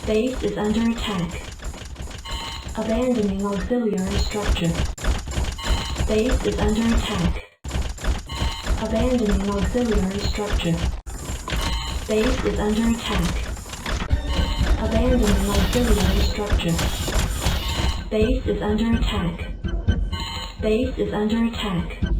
Base is under attack. Abandoning auxiliary structure. Base is under attack. Abandoning auxiliary structure. Base is under attack. Abandoning auxiliary structure. Base is under attack. Base is under attack.